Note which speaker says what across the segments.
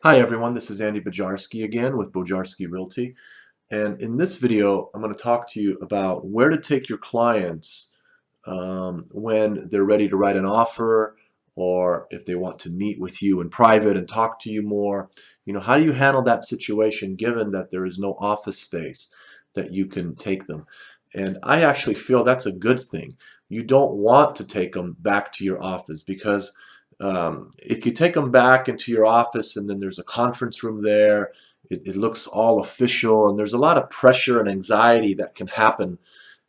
Speaker 1: Hi everyone, this is Andy Bojarski again with Bojarski Realty. And in this video, I'm going to talk to you about where to take your clients when they're ready to write an offer, or if they want to meet with you in private and talk to you more. How do you handle that situation given that there is no office space that you can take them? And I actually feel that's a good thing. You don't want to take them back to your office because if you take them back into your office and then there's a conference room there, it looks all official, and there's a lot of pressure and anxiety that can happen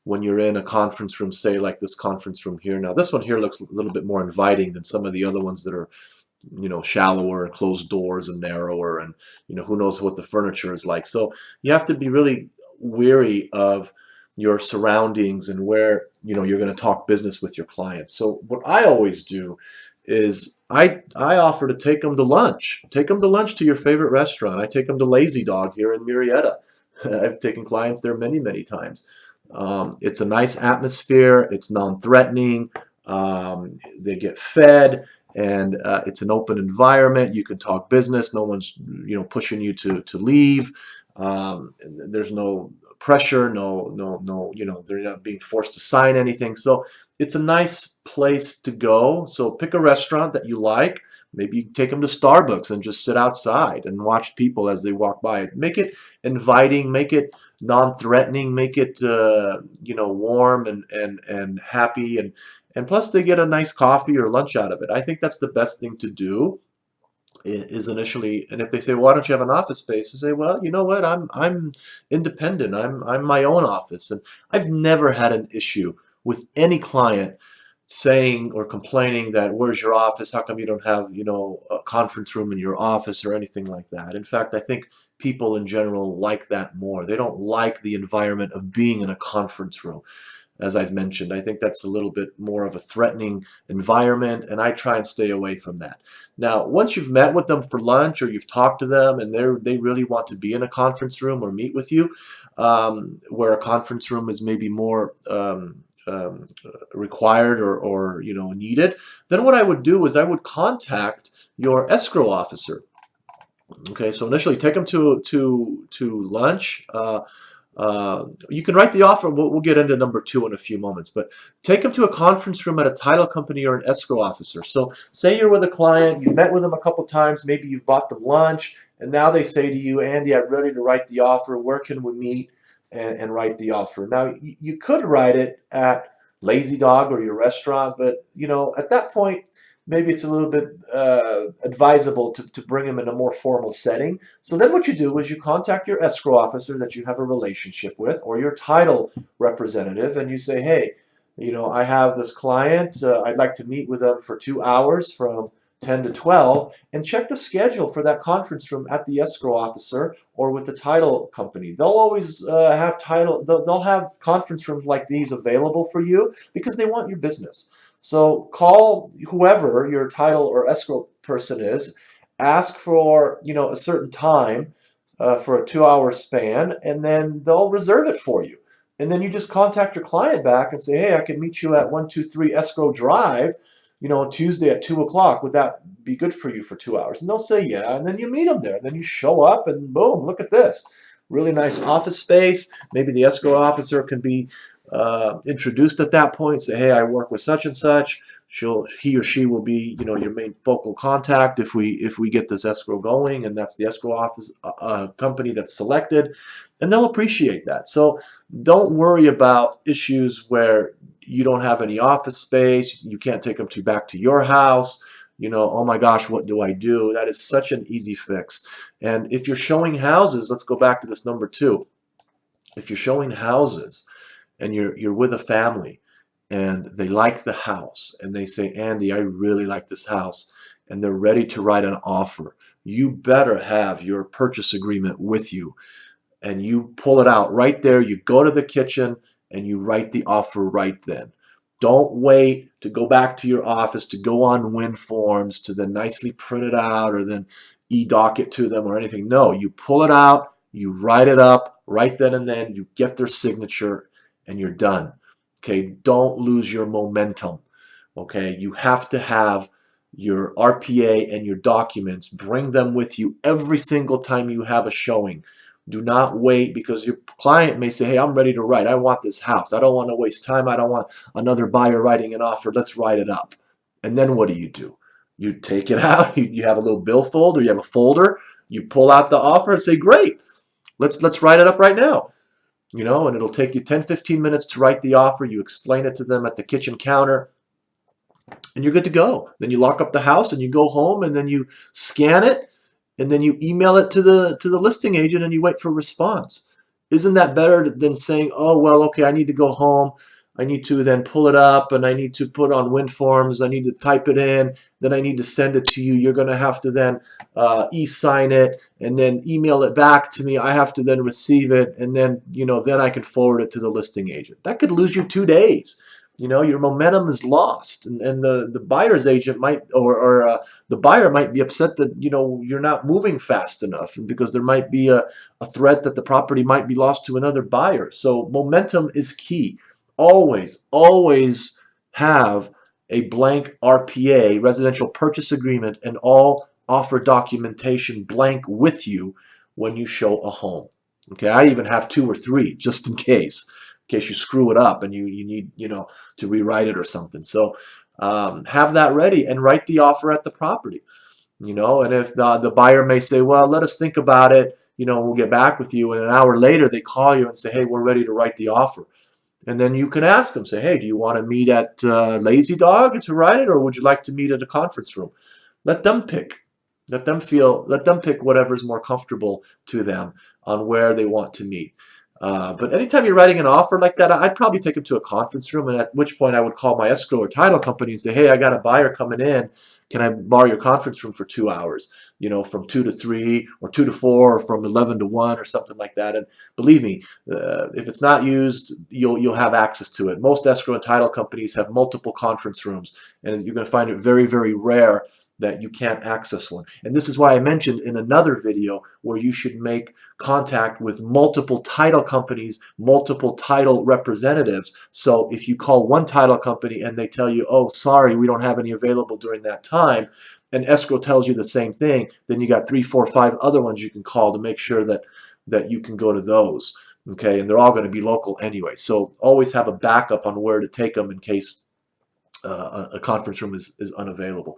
Speaker 1: when you're in a conference room, say like this conference room here. Now this one here looks a little bit more inviting than some of the other ones that are, shallower and closed doors and narrower, and who knows what the furniture is like. So you have to be really wary of your surroundings and where you're going to talk business with your clients. So what I always do is I offer to take them to lunch. Take them to lunch to your favorite restaurant. I take them to Lazy Dog here in Murrieta. I've taken clients there many times. It's a nice atmosphere. It's non-threatening. They get fed, and it's an open environment. You can talk business. No one's pushing you to leave. There's no pressure. No. They're not being forced to sign anything. So it's a nice place to go. So pick a restaurant that you like. Maybe you take them to Starbucks and just sit outside and watch people as they walk by. Make it inviting. Make it non-threatening. Make it warm and happy, and plus they get a nice coffee or lunch out of it. I think that's the best thing to do is initially. And if they say, why don't you have an office space? I say, well, you know what, I'm independent. I'm my own office, and I've never had an issue with any client saying or complaining that where's your office, how come you don't have a conference room in your office or anything like that. In fact, I think people in general like that more. They don't like the environment of being in a conference room. As I've mentioned, I think that's a little bit more of a threatening environment, and I try and stay away from that. Now, once you've met with them for lunch or you've talked to them and they really want to be in a conference room or meet with you, where a conference room is maybe more required or needed, then what I would do is I would contact your escrow officer. Okay, so initially take them to lunch. You can write the offer. We'll get into number two in a few moments, but take them to a conference room at a title company or an escrow officer. So say you're with a client, you've met with them a couple times, maybe you've bought them lunch, and now they say to you, Andy, I'm ready to write the offer. Where can we meet and write the offer? Now, you could write it at Lazy Dog or your restaurant, but at that point, maybe it's a little bit advisable to bring them in a more formal setting. So then what you do is you contact your escrow officer that you have a relationship with, or your title representative, and you say, hey, I have this client. I'd like to meet with them for 2 hours from 10 to 12, and check the schedule for that conference room at the escrow officer or with the title company. They'll always have they'll have conference rooms like these available for you because they want your business. So call whoever your title or escrow person is, ask for a certain time for a 2 hour span, and then they'll reserve it for you. And then you just contact your client back and say, hey, I can meet you at 123 Escrow Drive, on Tuesday at 2 o'clock. Would that be good for you for 2 hours? And they'll say, yeah. And then you meet them there. And then you show up and boom, look at this. Really nice office space. Maybe the escrow officer can be introduced at that point. Say, hey, I work with such and such. He or she will be, your main focal contact if we get this escrow going, and that's the escrow office company that's selected, and they'll appreciate that. So don't worry about issues where you don't have any office space. You can't take them back to your house. Oh my gosh, what do I do? That is such an easy fix. And if you're showing houses, let's go back to this number two. If you're showing houses and you're with a family and they like the house and they say, Andy, I really like this house, and they're ready to write an offer, you better have your purchase agreement with you, and you pull it out right there. You go to the kitchen and you write the offer right then. Don't wait to go back to your office to go on Win Forms to then nicely print it out or then e-doc it to them or anything. No, you pull it out, you write it up right then and then, you get their signature, and you're done. Okay, don't lose your momentum. Okay, you have to have your RPA and your documents. Bring them with you every single time you have a showing. Do not wait, because your client may say, hey, I'm ready to write. I want this house. I don't want to waste time. I don't want another buyer writing an offer. Let's write it up. And then what do? You take it out. You have a little billfold, or you have a folder. You pull out the offer and say, great, let's write it up right now. And it'll take you 10-15 minutes to write the offer. You explain it to them at the kitchen counter, and you're good to go. Then you lock up the house and you go home, and then you scan it, and then you email it to the listing agent, and you wait for a response. Isn't that better than saying, oh, well, okay, I need to go home. I need to then pull it up, and I need to put on WinForms. I need to type it in. Then I need to send it to you. You're going to have to then e-sign it and then email it back to me. I have to then receive it, and then then I can forward it to the listing agent. That could lose you 2 days. Your momentum is lost, and the buyer's agent might, or the buyer might be upset that you're not moving fast enough, and because there might be a threat that the property might be lost to another buyer. So momentum is key. Always have a blank RPA, residential purchase agreement, and all offer documentation blank with you when you show a home. Okay, I even have 2 or 3 just in case you screw it up and you need to rewrite it or something. So have that ready and write the offer at the property. And if the buyer may say, well, let us think about it, we'll get back with you, and an hour later they call you and say, hey, we're ready to write the offer. And then you can ask them, say, hey, do you want to meet at Lazy Dog to write it, or would you like to meet at a conference room? Let them pick. Let them pick whatever's more comfortable to them on where they want to meet. But anytime you're writing an offer like that, I'd probably take them to a conference room, and at which point I would call my escrow or title company and say, hey, I got a buyer coming in. Can I borrow your conference room for 2 hours? From 2 to 3 or 2 to 4 or from 11 to 1 or something like that. And believe me, if it's not used, you'll have access to it. Most escrow and title companies have multiple conference rooms, and you're going to find it very, very rare that you can't access one. And this is why I mentioned in another video where you should make contact with multiple title companies, multiple title representatives. So if you call one title company and they tell you, oh, sorry, we don't have any available during that time, and escrow tells you the same thing, then you got 3, 4, 5 other ones you can call to make sure that you can go to those. Okay, and they're all going to be local anyway. So always have a backup on where to take them in case a conference room is unavailable.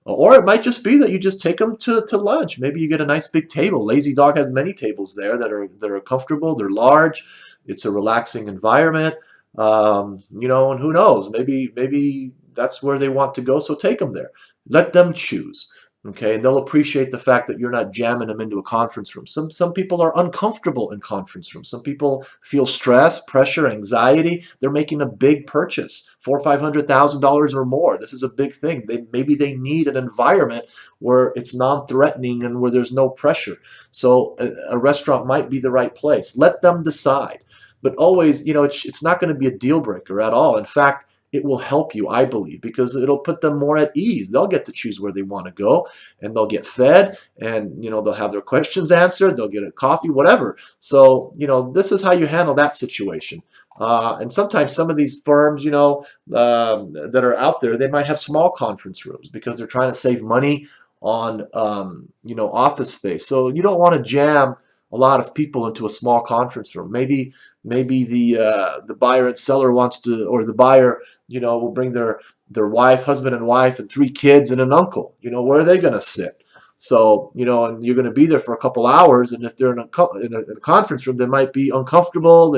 Speaker 1: Or it might just be that you just take them to lunch. Maybe you get a nice big table. Lazy Dog has many tables there that are comfortable. They're large. It's a relaxing environment. And who knows? Maybe that's where they want to go. So take them there. Let them choose. Okay, and they'll appreciate the fact that you're not jamming them into a conference room. Some people are uncomfortable in conference rooms. Some people feel stress, pressure, anxiety. They're making a big purchase, $400,000 or $500,000 or more. This is a big thing. Maybe they need an environment where it's non-threatening and where there's no pressure. So a restaurant might be the right place. Let them decide. But always, it's not going to be a deal breaker at all. In fact, it will help you, I believe, because it'll put them more at ease. They'll get to choose where they want to go, and they'll get fed, and they'll have their questions answered, they'll get a coffee, whatever. So this is how you handle that situation. And sometimes some of these firms that are out there, they might have small conference rooms because they're trying to save money on office space. So you don't want to jam a lot of people into a small conference room. Maybe the buyer and seller wants to, or the buyer will bring their husband and wife and 3 kids and an uncle. Where are they going to sit? So and you're going to be there for a couple hours, and if they're in a conference room, they might be uncomfortable.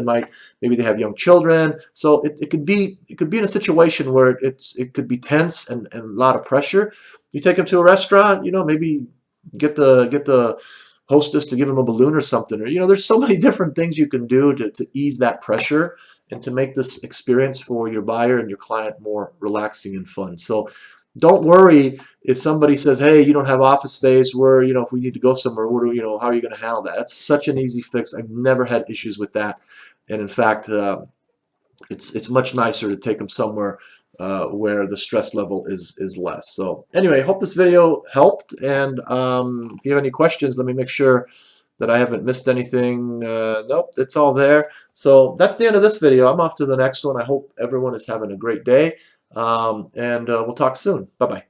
Speaker 1: Maybe they have young children. So it could be in a situation where it could be tense and a lot of pressure. You take them to a restaurant, maybe get the hostess to give them a balloon or something, or there's so many different things you can do to ease that pressure and to make this experience for your buyer and your client more relaxing and fun. So don't worry if somebody says, hey, you don't have office space, where if we need to go somewhere, how are you going to handle that? That's such an easy fix. I've never had issues with that, and in fact it's much nicer to take them somewhere where the stress level is less. So anyway, I hope this video helped, and if you have any questions, let me make sure that I haven't missed anything. Nope, it's all there. So that's the end of this video. I'm off to the next one. I hope everyone is having a great day, and we'll talk soon. Bye-bye.